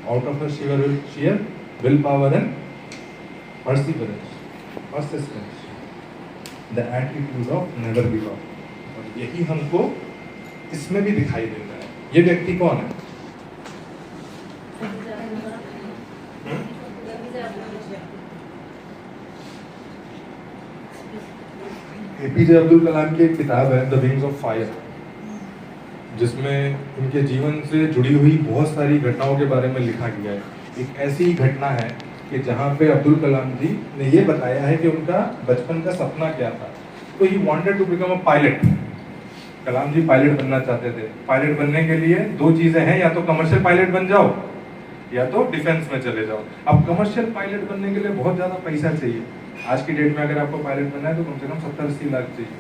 Out of a sheer willpower and perseverance, persistence, the attitude of never give up. और यही हमको इसमें भी दिखाई देता है। ये व्यक्ति कौन है? एपीजे अब्दुल कलाम की एक किताब है द विंग्स ऑफ फायर, जिसमें उनके जीवन से जुड़ी हुई बहुत सारी घटनाओं के बारे में लिखा गया है। एक ऐसी घटना है कि जहाँ पे अब्दुल कलाम जी ने ये बताया है कि उनका बचपन का सपना क्या था। तो he wanted to become a pilot. Kalam ji pilot बनना चाहते थे। पायलट बनने के लिए दो चीजें हैं, या तो कमर्शियल पायलट बन जाओ या तो डिफेंस में चले जाओ। अब कमर्शियल पायलट बनने के लिए बहुत ज्यादा पैसा चाहिए। आज की डेट में अगर आपको पायलट बनना है तो कम से कम 70-80 लाख चाहिए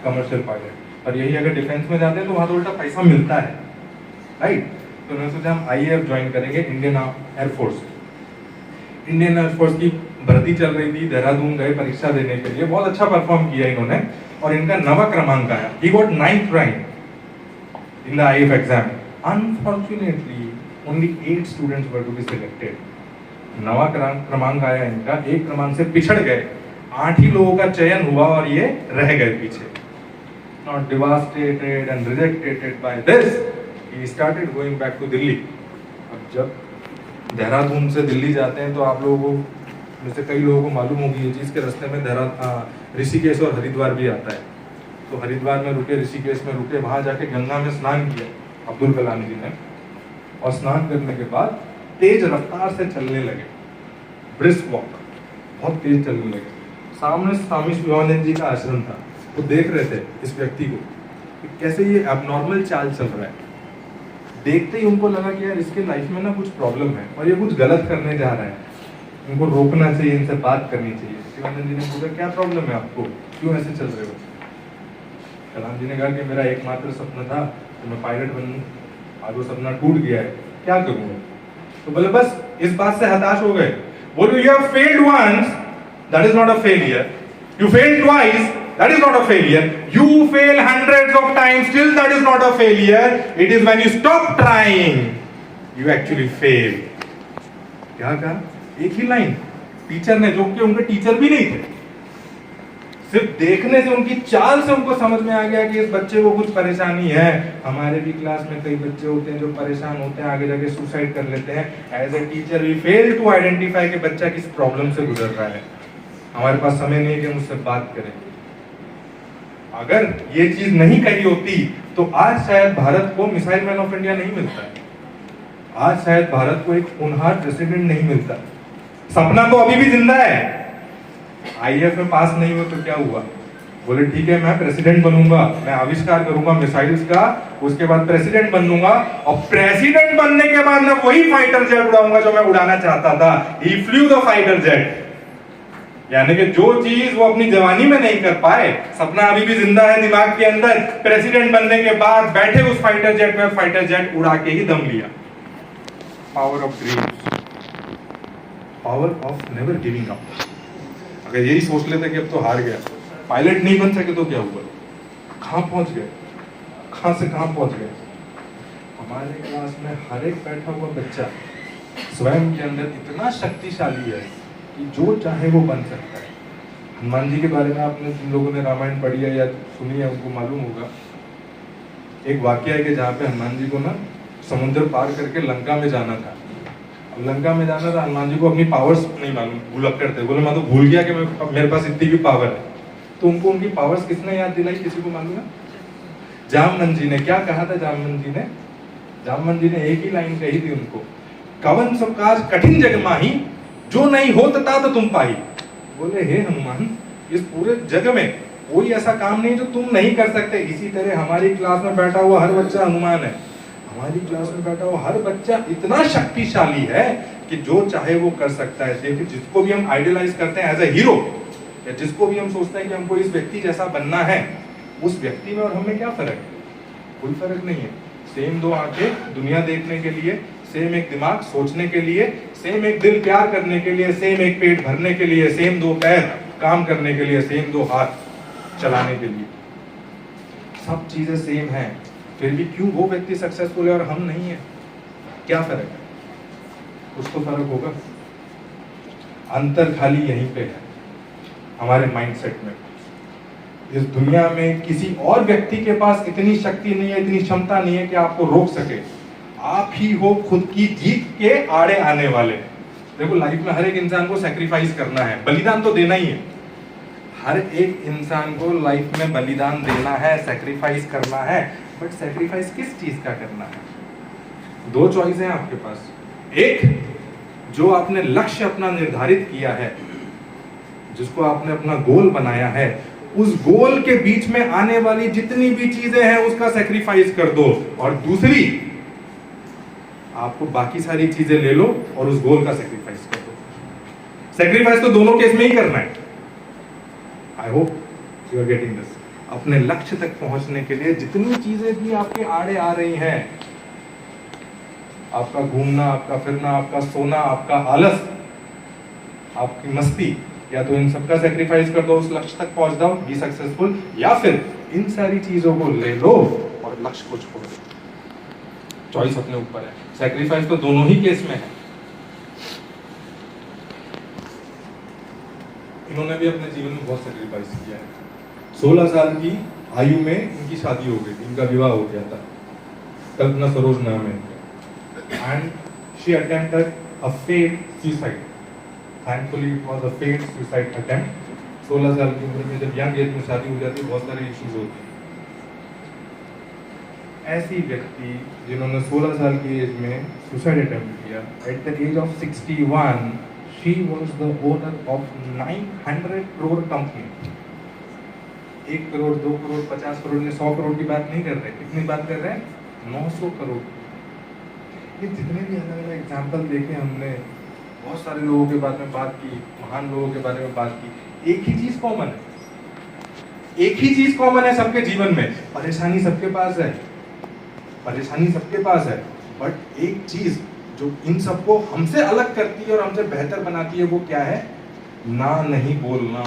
कमर्शियल पायलट। और यही अगर डिफेंस में जाते हैं तो वहां तो उल्टा पैसा मिलता है, राइट। तो उन्होंने सोचा हम IAF ज्वाइन करेंगे, इंडियन एयरफोर्स। इंडियन एयरफोर्स की भर्ती चल रही थी, देहरादून गए परीक्षा देने के लिए। बहुत अच्छा परफॉर्म किया इन्होंने और इनका 9वां क्रमांक आया। He got 9th rank in the IAF exam. Unfortunately only 8 students were to be selected. 9वां क्रमांक आया इनका, 1 क्रमांक से पिछड़ गए। 8 ही लोगों का चयन हुआ और ये रह गए पीछे। Not devastated and rejected by this, he started going back to Delhi. अब जब देहरादून से दिल्ली जाते हैं तो आप लोगों को में से कई लोगों को मालूम होगी ये चीज़ के रास्ते में ऋषिकेश और हरिद्वार भी आता है। तो हरिद्वार में रुके, ऋषिकेश में रुके, वहाँ जाके गंगा में स्नान किया अब्दुल कलाम जी ने। और स्नान करने के बाद तेज रफ्तार से चलने लगे, ब्रिस्क वॉक, बहुत तेज चलने लगे। सामने स्वामी शिवानंद जी का आश्रम था। वो देख रहे थे इस व्यक्ति को कि कैसे ये अबनॉर्मल चाल चल रहा है। देखते ही उनको लगा कि यार इसके लाइफ में ना कुछ प्रॉब्लम है और ये कुछ गलत करने जा रहा है, इनको रोकना चाहिए, इनसे बात करनी चाहिए। शिवानंद जी ने पूछा क्या प्रॉब्लम है आपको, क्यों ऐसे चल रहे हो? कलाम जी ने कहा कि मेरा एकमात्र सपना था कि मैं पायलट बनूं, आज वो सपना टूट गया है, क्या करूं? तो बोले बस इस बात से हताश हो गए। बोलो you have failed once, that is not a failure. You failed twice, that is not a failure. You fail hundreds of times, still that is not a failure. It is when you stop trying you actually fail. क्या कहा? एक ही line teacher ने, जो कि उनके teacher भी नहीं थे, सिर्फ देखने से, उनकी चाल से उनको समझ में आ गया कि इस बच्चे को कुछ परेशानी है। हमारे भी क्लास में कई बच्चे होते हैं जो परेशान होते हैं, आगे जाके सुसाइड कर लेते हैं। As a teacher we fail to identify कि बच्चा किस प्रॉब्लम से गुजर रहा है। हमारे पास समय नहीं है कि हम उससे बात करें। अगर ये चीज नहीं कही होती तो आज शायद भारत को मिसाइल मैन ऑफ इंडिया नहीं मिलता, आज शायद भारत को एक होनहार प्रेसिडेंट नहीं मिलता। सपना तो अभी भी जिंदा है। IAF में पास नहीं हो तो क्या हुआ? बोले ठीक है मैं प्रेसिडेंट बनूंगा, मैं आविष्कार करूंगा मिसाइल्स का, उसके बाद प्रेसिडेंट बनूंगा और प्रेसिडेंट बनने के बाद मैं वही फाइटर जेट उड़ाऊंगा जो मैं उड़ाना चाहता था। He flew the fighter jet। यानी कि जो चीज वो अपनी जवानी में नहीं कर पाए, सपना अभी भी जिंदा है दिमाग के अंदर। प्रेसिडेंट बनने के बाद बैठे उस फाइटर जेट में, फाइटर जेट उड़ा के ही दम लिया। Power of dreams, power of never giving up. अगर यही सोच लेते कि अब तो हार गया, पायलट नहीं बन सके तो क्या हुआ? कहां पहुंच गए, कहां से कहां पहुंच गए। हमारे क्लास में हर एक बैठा हुआ बच्चा स्वयं के अंदर इतना शक्तिशाली है कि जो चाहे वो बन सकता है। हनुमान जी के बारे में आपने, जिन लोगों ने रामायण पढ़ी है या सुनी है, उनको मालूम होगा एक वाक्य है कि जहाँ पे हनुमान जी को ना समुद्र पार करके लंका में जाना था। अब लंका में जाना था, हनुमान जी को अपनी पावर्स नहीं मालूम, भुलक्कड़ थे। बोले मैं तो भूल गया कि मेरे पास इतनी भी पावर है। तो उनको उनकी पावर्स किसने याद दिलाई, किसी को मालूम है? जामवंत जी ने। क्या कहा था जामवंत जी ने? जामवंत जी ने एक ही लाइन कही थी उनको, कवन सब काज कठिन जग माही, जो नहीं होता तो तुम पाई। बोले हे हनुमान, इस पूरे जग में कोई ऐसा काम नहीं जो तुम नहीं कर सकते। इसी तरह हमारी क्लास में बैठा हुआ हर बच्चा हनुमान है। हमारी क्लास में बैठा हुआ हर बच्चा इतना शक्तिशाली है कि जो चाहे वो कर सकता है। देखिए जिसको भी हम आइडियलाइज करते हैं एज ए हीरो, या जिसको भी हम सोचते हैं कि हमको इस व्यक्ति जैसा बनना है, उस व्यक्ति में और हमें क्या फर्क है? कोई फर्क नहीं है। सेम दो आंखें दुनिया देखने के लिए, सेम एक दिमाग सोचने के लिए, सेम एक दिल प्यार करने के लिए, सेम एक पेट भरने के लिए, सेम 2 पैर काम करने के लिए, सेम 2 हाथ चलाने के लिए। सब चीजें सेम हैं, फिर भी क्यों वो व्यक्ति सक्सेसफुल है और हम नहीं है? क्या फर्क है? कुछ तो फर्क होगा। अंतर खाली यहीं पे है, हमारे माइंडसेट में। इस दुनिया में किसी और व्यक्ति के पास इतनी शक्ति नहीं है, इतनी क्षमता नहीं है कि आपको रोक सके। आप ही हो खुद की जीत के आड़े आने वाले। देखो, लाइफ में हर एक इंसान को सैक्रिफाइस करना है, बलिदान तो देना ही है। हर एक इंसान को लाइफ में बलिदान देना है, सैक्रिफाइस करना है। बट सैक्रिफाइस किस चीज का करना है? दो चॉइस हैं आपके पास। एक, जो आपने लक्ष्य अपना निर्धारित किया है, जिसको आपने अपना गोल बनाया है, उस गोल के बीच में आने वाली जितनी भी चीजें हैं उसका सैक्रिफाइस कर दो। और दूसरी, आपको बाकी सारी चीजें ले लो और उस गोल का सैक्रिफाइस कर दो। सैक्रिफाइस तो दोनों केस में ही करना है। I hope you are getting this. अपने लक्ष्य तक पहुंचने के लिए जितनी चीजें भी आपके आड़े आ रही हैं, आपका घूमना, आपका फिरना, आपका सोना, आपका आलस, आपकी मस्ती, या तो इन सबका सैक्रिफाइस कर दो, उस लक्ष्य तक पहुंच जाओ, बी सक्सेसफुल, या फिर इन सारी चीजों को ले लो और लक्ष्य को छोड़ दो। चॉइस अपने ऊपर है। सैक्रिफाइस तो दोनों ही केस में है। इन्होंने भी अपने जीवन में बहुत सैक्रिफाइस किया है। 16 साल की आयु में इनकी शादी हो गई थी, इनका विवाह हो गया था। कल्पना सरोज नाम है इनका। And she attempted a failed suicide. Thankfully it was a failed suicide attempt. 16 साल की उम्र में जब यंग एज में शादी हो जाती है, बहुत सारे इश्यूज होते हैं। ऐसी व्यक्ति जिन्होंने 16 साल की एज में सुसाइड अटेम्प्ट किया, at the age of 61 she was the owner of 900 crore company. 1 crore, 2 crore, 50 crore या 100 करोड़ की बात नहीं कर रहे। कितनी बात कर रहे हैं? 900 करोड़। ये जितने भी अलग अलग एग्जाम्पल देखे हमने, बहुत सारे लोगों के बारे में बात की, महान लोगों के बारे में बात की, एक ही चीज कॉमन है। एक ही चीज कॉमन है सबके जीवन में। परेशानी सबके पास है, परेशानी सबके पास है, बट एक चीज जो इन सबको हमसे अलग करती है और हमसे बेहतर बनाती है, वो क्या है? ना नहीं बोलना,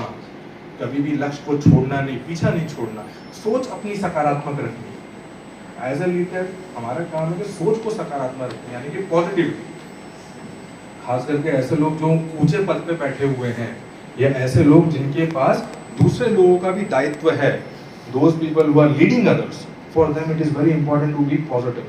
कभी भी लक्ष्य को छोड़ना नहीं, पीछा नहीं छोड़ना, सोच अपनी सकारात्मक रखनी। एज ए लीडर हमारा काम है कि सोच को सकारात्मक रखना, यानी कि पॉजिटिव। खास करके ऐसे लोग जो ऊंचे पद पे बैठे हुए हैं, या ऐसे लोग जिनके पास दूसरे लोगों का भी दायित्व है, those people who are leading others, for them it is very important to be positive.